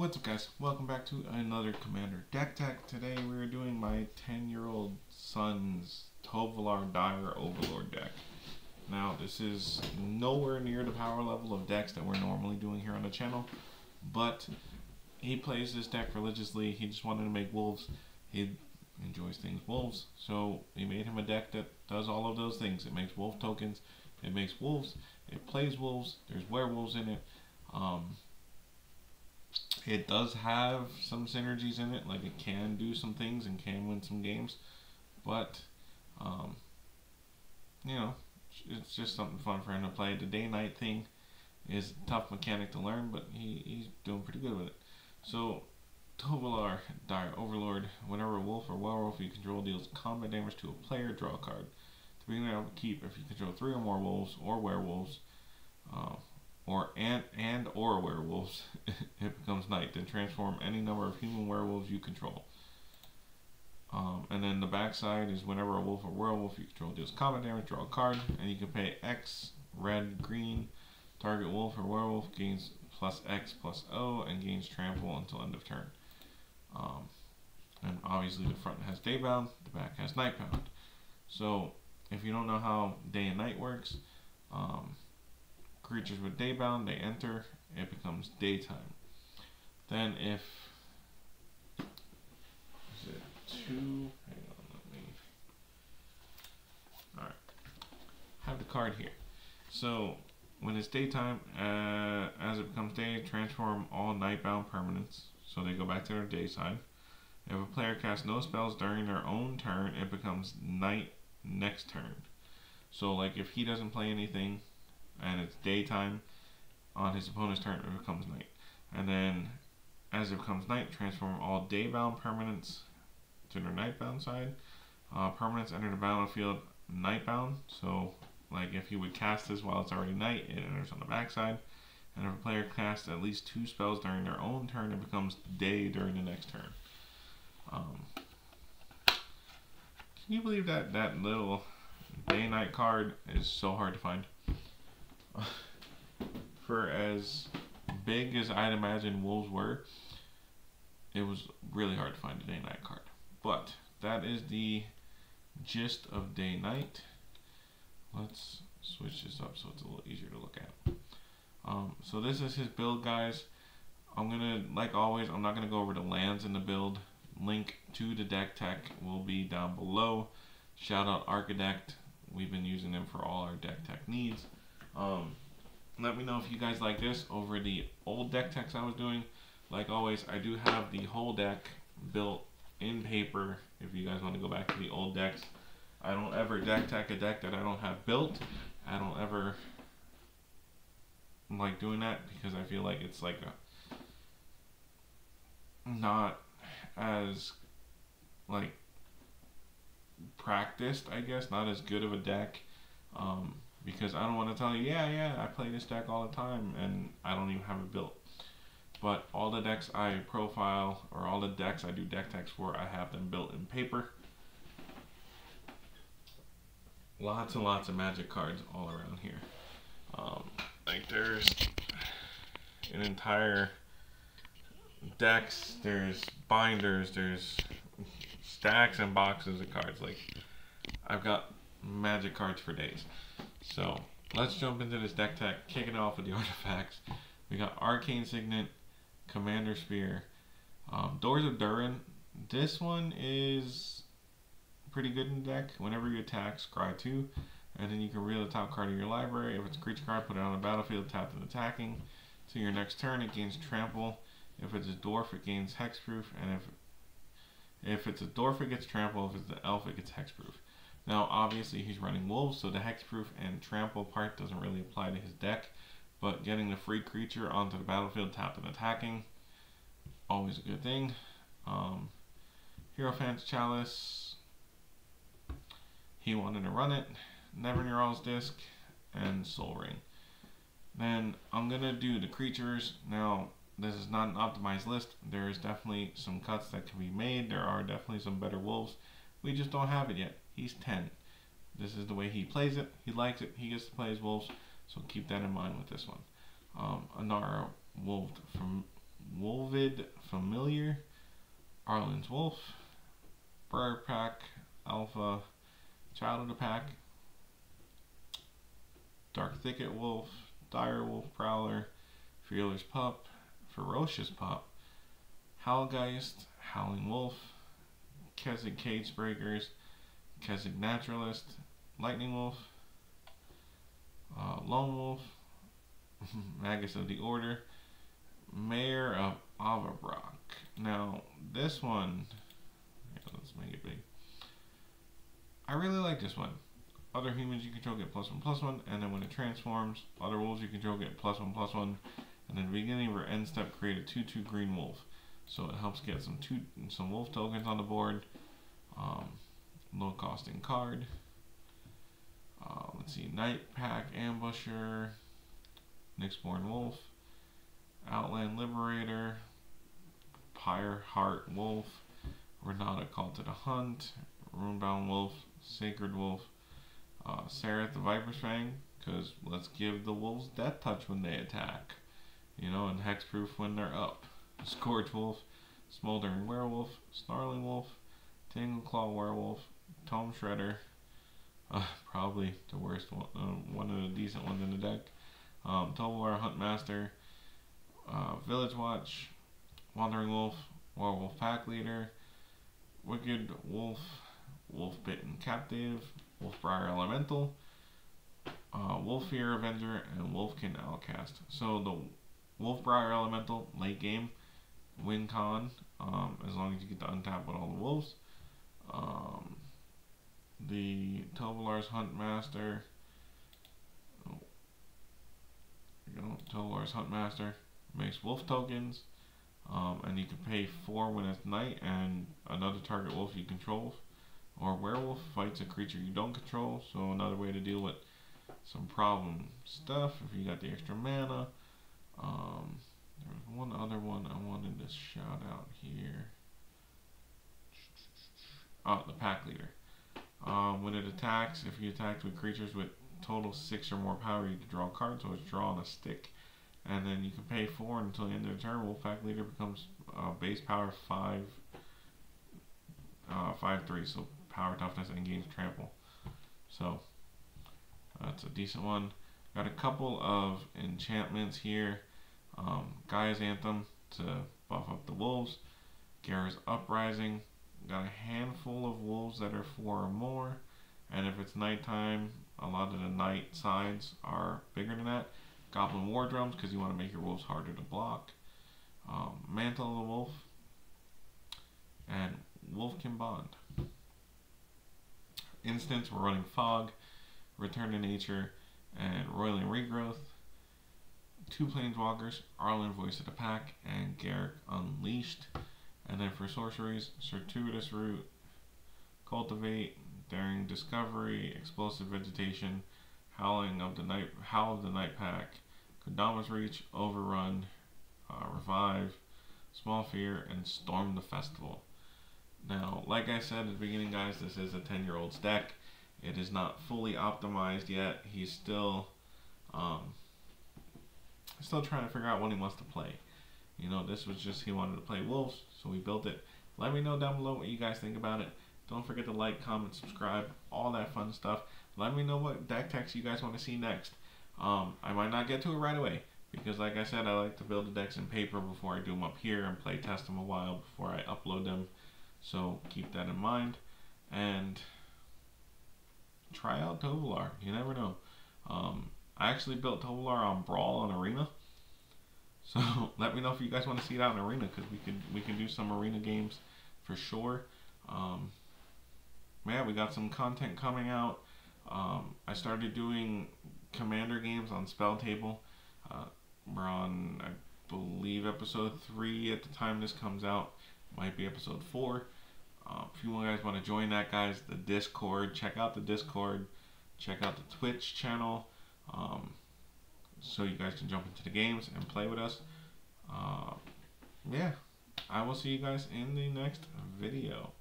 What's up, guys? Welcome back to another Commander Deck Tech. Today we're doing my 10-year-old son's TOVOLAR Dire Overlord deck. Now, this is nowhere near the power level of decks that we're normally doing here on the channel, but he plays this deck religiously. He just wanted to make wolves. He enjoys things wolves, so he made him a deck that does all of those things. It makes wolf tokens, it makes wolves, it plays wolves, there's werewolves in it. It does have some synergies in it, like it can do some things and can win some games, but you know, it's just something fun for him to play. The day-night thing is a tough mechanic to learn, but he's doing pretty good with it. So, TOVOLAR Dire Overlord. Whenever a wolf or werewolf you control deals combat damage to a player, draw a card. To begin out of keep, if you control 3 or more wolves or werewolves, or werewolves, it becomes night. Then transform any number of human werewolves you control. And then the backside is whenever a wolf or werewolf you control deals combat damage, draw a card, and you can pay X, red, green. Target wolf or werewolf gains plus X plus O and gains trample until end of turn. And obviously the front has daybound, the back has nightbound. So if you don't know how day and night works, creatures with daybound, they enter, it becomes daytime. Then if is it 2? Hang on, let me. Alright. Have the card here. So when it's daytime, as it becomes day, transform all nightbound permanents, so they go back to their day side. If a player casts no spells during their own turn, it becomes night next turn. So like if he doesn't play anything and it's daytime, on his opponent's turn it becomes night. And then as it becomes night, transform all daybound permanents to their nightbound side. Permanents enter the battlefield nightbound, so like if you would cast this while it's already night, it enters on the backside. And if a player casts at least 2 spells during their own turn, it becomes day during the next turn. Can you believe that that little day-night card is so hard to find? For as big as I'd imagine wolves were, it was really hard to find a day-night card. But that is the gist of day-night. Let's switch this up so it's a little easier to look at. So this is his build, guys. I'm gonna, like always, I'm not gonna go over the lands in the build. Link to the deck tech will be down below. Shout out Architect. We've been using them for all our deck tech needs. Let me know if you guys like this over the old deck techs I was doing. Like always, I do have the whole deck built in paper if you guys want to go back to the old decks. I don't ever deck tech a deck that I don't have built. I don't ever like doing that because I feel like it's like a not as like practiced, I guess, not as good of a deck, because I don't want to tell you, yeah, I play this deck all the time and I don't even have it built. But all the decks I profile, or all the decks I do deck techs for, I have them built in paper. Lots and lots of magic cards all around here. Like there's an entire decks, there's binders, there's stacks and boxes of cards. Like I've got magic cards for days. So let's jump into this deck tech, kicking it off with the artifacts. We got Arcane Signet, Commander Spear, Doors of Durin. This one is pretty good in the deck. Whenever you attack, scry 2, and then you can reveal the top card of your library. If it's a creature card, put it on the battlefield, tapped and attacking. To your next turn, it gains trample. If it's a dwarf, it gains hexproof, and if it's a dwarf, it gets trample. If it's an elf, it gets hexproof. Now, obviously, he's running wolves, so the hexproof and trample part doesn't really apply to his deck. But getting the free creature onto the battlefield, tapped and attacking, always a good thing. Hierophant's Chalice, he wanted to run it. Neverneural's Disc, and Soul Ring. Then I'm gonna do the creatures. Now, this is not an optimized list. There is definitely some cuts that can be made. There are definitely some better wolves. We just don't have it yet. He's 10. This is the way he plays it. He likes it. He gets to play his wolves. So keep that in mind with this one. Anara wolf from Wolvid Familiar, Arlen's Wolf, Briar Pack, Alpha, Child of the Pack, Dark Thicket Wolf, Dire Wolf Prowler, Fearless Pup, Ferocious Pup, Howlgeist, Howling Wolf, Keswick Cage Breakers, Keswick Naturalist, Lightning Wolf, Lone Wolf, Magus of the Order, Mayor of Overlord. Now, this one, let's make it big. I really like this one. Other humans you control get +1/+1, and then when it transforms, other wolves you control get +1/+1, and then at the beginning of your end step, create a 2/2 green wolf. So it helps get some wolf tokens on the board. Low costing card. Let's see, Night Pack Ambusher, Nyxborn Wolf, Outland Liberator, Pyre Heart Wolf, Renata Call to the Hunt, Runebound Wolf, Sacred Wolf, Sereth the Viper's Fang, because let's give the wolves Death Touch when they attack, you know, and Hexproof when they're up. Scourge Wolf, Smoldering Werewolf, Snarling Wolf, Tangleclaw Werewolf, Tome Shredder, probably the worst one, one of the decent ones in the deck. TOVOLAR Huntmaster, Village Watch, Wandering Wolf, Werewolf Pack Leader, Wicked Wolf, Wolf Bitten Captive, Wolfbriar Elemental, Wolfear Avenger, and Wolfkin Outcast. So the Wolfbriar Elemental, late game, win con, as long as you get to untap with all the wolves. The TOVOLAR's Huntmaster, TOVOLAR's Huntmaster makes wolf tokens, and you can pay 4 when it's night, and another target wolf you control or werewolf fights a creature you don't control. So another way to deal with some problem stuff if you got the extra mana. There was one other one I wanted to shout out here. Oh, the Pack Leader. When it attacks, if you attack with creatures with total 6 or more power, you can draw a card, so it's draw on a stick. And then you can pay 4 until the end of the turn. Wolf Pack Leader becomes base power 5, 5/3, so power, toughness, and gains trample. So that's a decent one. Got a couple of enchantments here. Gaia's Anthem to buff up the wolves. Gara's Uprising. Got a handful of wolves that are 4 or more, and if it's nighttime, a lot of the night sides are bigger than that. Goblin War Drums, because you want to make your wolves harder to block. Mantle of the Wolf, and Wolfkin Bond. Instance, we're running Fog, Return to Nature, and Roiling Regrowth. 2 Planeswalkers, Arlen Voice of the Pack, and Garruk Unleashed. And then for sorceries, Circuitous Root, Cultivate, Daring Discovery, Explosive Vegetation, Howl of the Night Pack, Kodama's Reach, Overrun, Revive, Small Fear, and Storm the Festival. Now, like I said at the beginning, guys, this is a 10-year-old's deck. It is not fully optimized yet. He's still trying to figure out what he wants to play. You know, this was just, he wanted to play wolves, so we built it. Let me know down below what you guys think about it. Don't forget to like, comment, subscribe, all that fun stuff. Let me know what deck techs you guys want to see next. I might not get to it right away, because like I said, I like to build the decks in paper before I do them up here and play test them a while before I upload them. So keep that in mind, and try out TOVOLAR. You never know. I actually built TOVOLAR on Brawl and Arena. So let me know if you guys want to see it out in Arena, because we can do some Arena games for sure. Yeah, we got some content coming out. I started doing Commander games on Spell Table. We're on, I believe, episode 3 at the time this comes out. Might be episode 4. If you guys want to join that, guys, the Discord, check out the Discord. Check out the Twitch channel. So you guys can jump into the games and play with us. Yeah, I will see you guys in the next video.